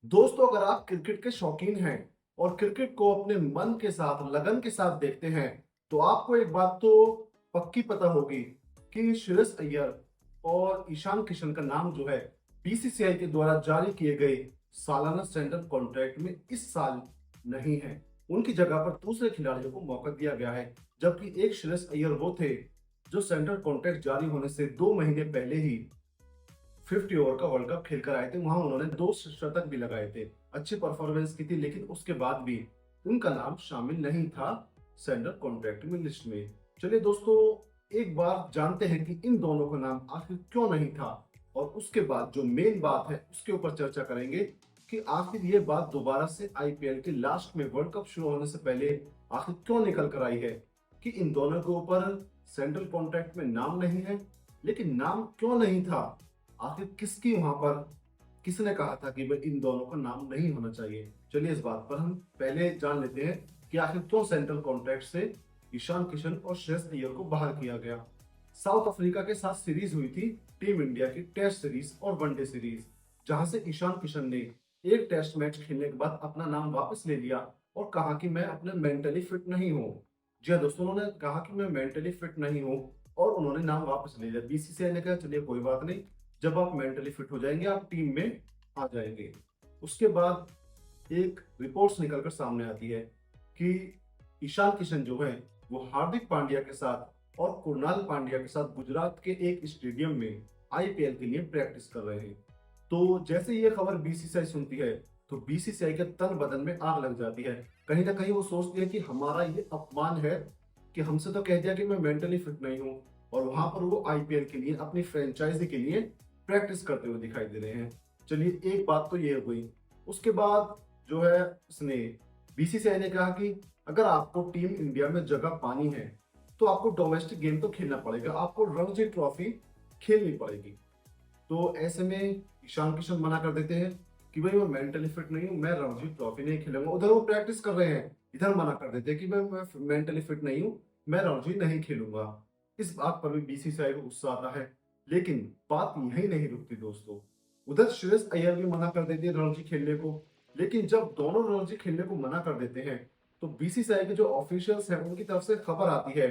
दोस्तों, अगर आप क्रिकेट के शौकीन हैं और क्रिकेट को अपने मन के साथ लगन के साथ देखते हैं तो आपको एक बात तो पक्की पता होगी कि श्रेयस अय्यर और ईशान किशन का नाम जो है बीसीसीआई के द्वारा जारी किए गए सालाना स्टैंडर्ड कॉन्ट्रैक्ट में इस साल नहीं है। उनकी जगह पर दूसरे खिलाड़ियों को मौका दिया गया है, जबकि एक श्रेयस अय्यर वो थे जो स्टैंडर्ड कॉन्ट्रैक्ट जारी होने से 2 महीने पहले ही 50 ओवर का वर्ल्ड कप खेलकर आए थे। वहां उन्होंने 2 शतक भी लगाए थे, अच्छी परफॉर्मेंस की थी, लेकिन उसके बाद भी उनका नाम शामिल नहीं था स्टैंडर्ड कॉन्ट्रैक्ट में लिस्ट में। चलिए दोस्तों, एक बार जानते हैं कि इन दोनों का नाम आखिर क्यों नहीं था, और उसके बाद जो मेन बात है उसके ऊपर चर्चा करेंगे कि आखिर ये बात दोबारा से आईपीएल के लास्ट में वर्ल्ड कप शुरू होने से पहले आखिर क्यों निकल कर आई है कि इन दोनों के ऊपर सेंट्रल कॉन्ट्रैक्ट में नाम नहीं है। लेकिन नाम क्यों नहीं था, आखिर किसकी वहां पर किसने कहा था कि भाई इन दोनों का नाम नहीं होना चाहिए। चलिए इस बात पर हम पहले जान लेते हैं कि आखिर क्यों सेंट्रल कॉन्ट्रैक्ट से ईशान किशन और श्रेयस अय्यर को बाहर किया गया। साउथ अफ्रीका के साथ सीरीज हुई थी, टीम इंडिया की टेस्ट सीरीज और वनडे सीरीज, जहां से ईशान किशन ने एक टेस्ट मैच खेलने के बाद अपना नाम वापस ले लिया और कहा कि मैं अपने मेंटली फिट नहीं हूँ। जी हाँ दोस्तों, उन्होंने कहा कि मैं मेंटली फिट नहीं हूँ और उन्होंने नाम वापस ले लिया। बीसीसीआई ने कहा चलिए कोई बात नहीं, जब आप मेंटली फिट हो जाएंगे आप टीम में आ जाएंगे। उसके बाद एक रिपोर्ट्स निकलकर सामने आती है कि ईशान किशन जो है वो हार्दिक पांड्या के साथ और कुणाल पांड्या के साथ गुजरात के एक स्टेडियम में आईपीएल के लिए प्रैक्टिस कर रहे हैं। तो जैसे ये खबर बीसीसीआई सुनती है तो बीसीसीआई के तन बदन में आग लग जाती है। कहीं ना कहीं वो सोचती है कि हमारा ये अपमान है कि हमसे तो कह दिया कि मैं मेंटली फिट नहीं हूँ, और वहां पर वो आईपीएल के लिए अपनी फ्रेंचाइजी के लिए प्रैक्टिस करते हुए दिखाई दे रहे हैं। चलिए एक बात तो ये हो गई। उसके बाद जो है उसने बीसीसीआई ने कहा कि अगर आपको टीम इंडिया में जगह पानी है तो आपको डोमेस्टिक गेम तो खेलना पड़ेगा, आपको रणजी ट्रॉफी खेलनी पड़ेगी। तो ऐसे में ईशान किशन मना कर देते हैं कि भाई मैं मेंटली फिट नहीं हूँ, मैं रणजी ट्रॉफी नहीं खेलूंगा। उधर वो प्रैक्टिस कर रहे हैं, इधर मना कर देते हैं कि मैं मेंटली फिट नहीं हूँ, मैं रणजी नहीं खेलूंगा। इस बात पर भी बीसीसीआई को गुस्सा आता है, लेकिन बात यही नहीं रुकती दोस्तों। उधर श्रेयस अय्यर भी मना कर देते हैं रणजी खेलने को, लेकिन जब दोनों रणजी खेलने को मना कर देते हैं तो बीसीसीआई के जो ऑफिशियल्स हैं उनकी तरफ से खबर आती है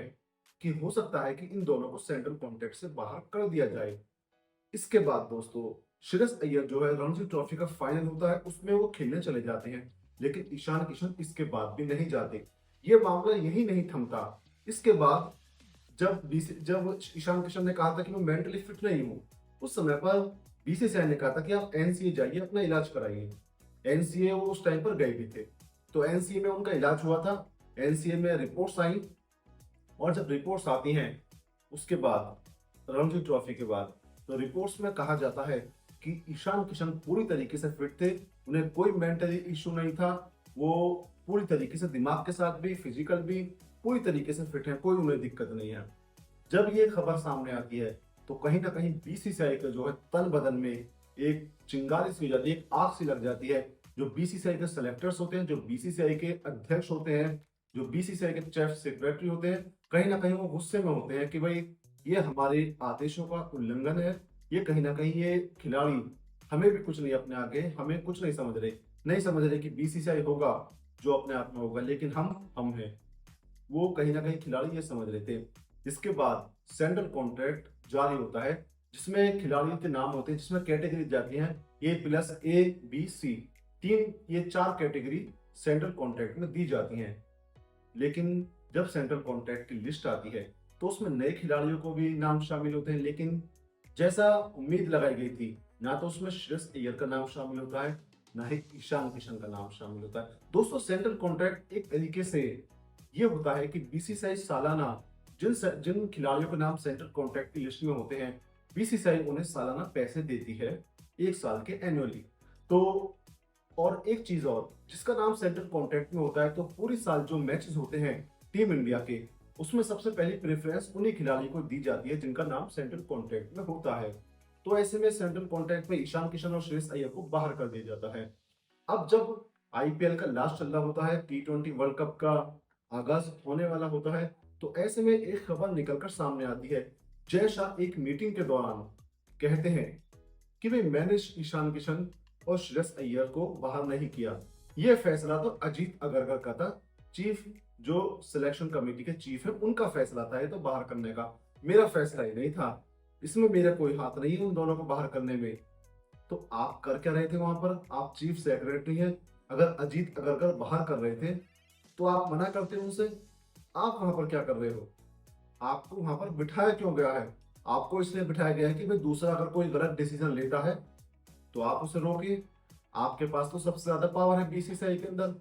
कि हो सकता है कि इन दोनों को सेंट्रल कॉन्ट्रैक्ट से बाहर कर दिया जाए। इसके बाद दोस्तों श्रेयस अय्यर जो है रणजी ट्रॉफी का फाइनल होता है उसमें वो खेलने चले जाते हैं, लेकिन ईशान किशन इसके बाद भी नहीं जाते। ये मामला यही नहीं थमता। इसके बाद जब ईशान किशन ने कहा था कि मैं मेंटली फिट नहीं हूँ, उस समय पर बीसीसीआई ने कहा था कि आप एनसीए जाइए, अपना इलाज कराइए। एनसीए वो उस टाइम पर गए भी थे, तो एनसीए में उनका इलाज हुआ था। एनसीए में रिपोर्ट्स आई, और जब रिपोर्ट्स आती हैं उसके बाद रणजी ट्रॉफी के बाद, तो रिपोर्ट्स में कहा जाता है कि ईशान किशन पूरी तरीके से फिट थे, उन्हें कोई मेंटली इशू नहीं था, वो पूरी तरीके से दिमाग के साथ भी फिजिकल भी पूरी तरीके से फिट है, कोई उन्हें दिक्कत नहीं है। जब ये खबर सामने आती है तो कहीं ना कहीं बीसीसीआई का जो है तन बदन में एक चिंगारी सी हो जाती है, एक आग सी लग जाती है। जो बीसीसीआई के सेलेक्टर्स होते हैं, जो बीसीसीआई के अध्यक्ष होते हैं, जो बीसीसीआई के चीफ सेक्रेटरी होते हैं, कहीं ना कहीं वो गुस्से में होते हैं कि भाई ये हमारे आदेशों का उल्लंघन है। ये कहीं ना कहीं ये खिलाड़ी हमें भी कुछ नहीं, अपने आगे हमें कुछ नहीं समझ रहे, नहीं समझ रहे कि बीसीसीआई होगा जो अपने आप में होगा, लेकिन हम हैं। वो कहीं ना कहीं खिलाड़ी ये समझ रहे थे। इसके बाद सेंट्रल कॉन्ट्रैक्ट जारी होता है जिसमें खिलाड़ियों के नाम होते हैं, जिसमें कैटेगरी जाती हैं A+A B C, ये 4 कैटेगरी सेंट्रल कॉन्ट्रैक्ट में दी जाती हैं। लेकिन जब सेंट्रल कॉन्ट्रैक्ट की लिस्ट आती है तो उसमें नए खिलाड़ियों को भी नाम शामिल होते हैं, लेकिन जैसा उम्मीद लगाई गई थी, ना तो उसमें श्रेयस अय्यर का नाम शामिल होता है, ना ही ईशान किशन का नाम शामिल होता है। दोस्तों, सेंट्रल कॉन्ट्रैक्ट एक तरीके से ये होता है कि बीसीसीआई सालाना जिन जिन खिलाड़ियों के नाम सेंट्रल कॉन्ट्रैक्ट की लिस्ट में होते हैं, बीसीसीआई उन्हें सालाना पैसे देती है, 1 साल के एनुअली। तो और एक चीज और, जिसका नाम सेंट्रल कॉन्ट्रैक्ट में होता है तो पूरी साल जो मैचेस होते हैं टीम इंडिया के, उसमें सबसे पहली प्रेफरेंस उन्हीं खिलाड़ियों को दी जाती है जिनका नाम सेंट्रल कॉन्ट्रैक्ट में होता है। तो ऐसे में सेंट्रल कॉन्ट्रैक्ट में ईशान किशन और श्रेयस अय्यर को बाहर कर दिया जाता है। अब जब आईपीएल का लास्ट चल रहा होता है, T20 वर्ल्ड कप का आगाज होने वाला होता है, तो ऐसे में एक खबर निकलकर सामने आती है। जय शाह एक मीटिंग के दौरान कहते हैं कि भाई मैंने ईशान किशन और श्रेयस अय्यर को बाहर नहीं किया। यह फैसला तो अजीत अग्रकर का था। चीफ जो सिलेक्शन कमेटी के चीफ है उनका फैसला था ये तो बाहर करने का, मेरा फैसला ही नहीं था। इसमें मेरा कोई हाथ नहीं है उन दोनों को बाहर करने में। तो आप कर क्या रहे थे वहां पर? आप चीफ सेक्रेटरी हैं। अगर अजीत अग्रकर बाहर कर रहे थे तो आप मना करते उनसे। आप वहां पर क्या कर रहे हो? आपको वहां पर बिठाया क्यों गया है? आपको इसलिए बिठाया गया है कि भाई दूसरा अगर कोई गलत डिसीजन लेता है तो आप उसे रोकिए। आपके पास तो सबसे ज्यादा पावर है बीसीसीआई के अंदर,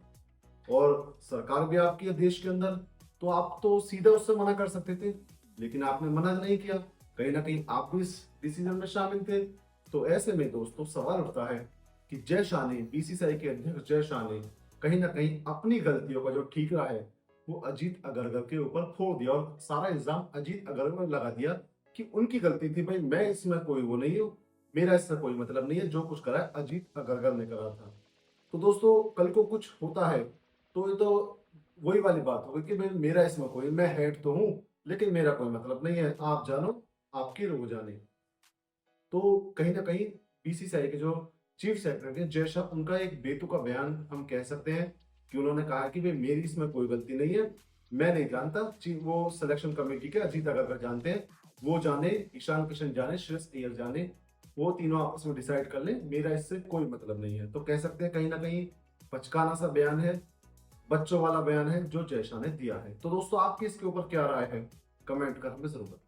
और सरकार भी आपकी है देश के अंदर। तो आप तो सीधा उससे मना कर सकते थे, लेकिन आपने मना नहीं किया। कहीं ना कहीं आप भी इस डिसीजन में शामिल थे। तो ऐसे में दोस्तों सवाल उठता है कि जय शाह ने, बीसीसीआई के अध्यक्ष जय शाह ने कहीं ना कहीं अपनी गलतियों का जो ठीकरा है वो अजीत अग्रकर के ऊपर फोड़ दिया और सारा इल्जाम अजीत अग्रकर पर लगा दिया कि उनकी गलती थी। भाई मैं इसमें कोई वो नहीं हूँ, मेरा इससे कोई मतलब नहीं है, जो कुछ करा है अजीत अग्रकर ने करा था। तो दोस्तों कल को कुछ होता है तो ये तो वही वाली बात होगी कि भाई मेरा इसमें कोई, मैं हेड तो हूँ लेकिन मेरा कोई मतलब नहीं है, आप जानो आपकी रो जाने। तो कहीं ना कहीं बीसीसीआई के जो चीफ सेक्रेटरी जय शाह, उनका एक बेतुका बयान हम कह सकते हैं कि उन्होंने कहा कि भाई मेरी इसमें कोई गलती नहीं है, मैं नहीं जानता। वो सिलेक्शन कमेटी के अजीत अग्रकर जानते हैं, वो जाने, ईशान किशन जाने, श्रेयस अय्यर जाने, वो तीनों आपस में डिसाइड कर ले, मेरा इससे कोई मतलब नहीं है। तो कह सकते हैं कहीं ना कहीं बचकाना सा बयान है, बच्चों वाला बयान है जो जय शाह ने दिया है। तो दोस्तों आपकी इसके ऊपर क्या राय है? कमेंट कर हमें जरूर बताएं।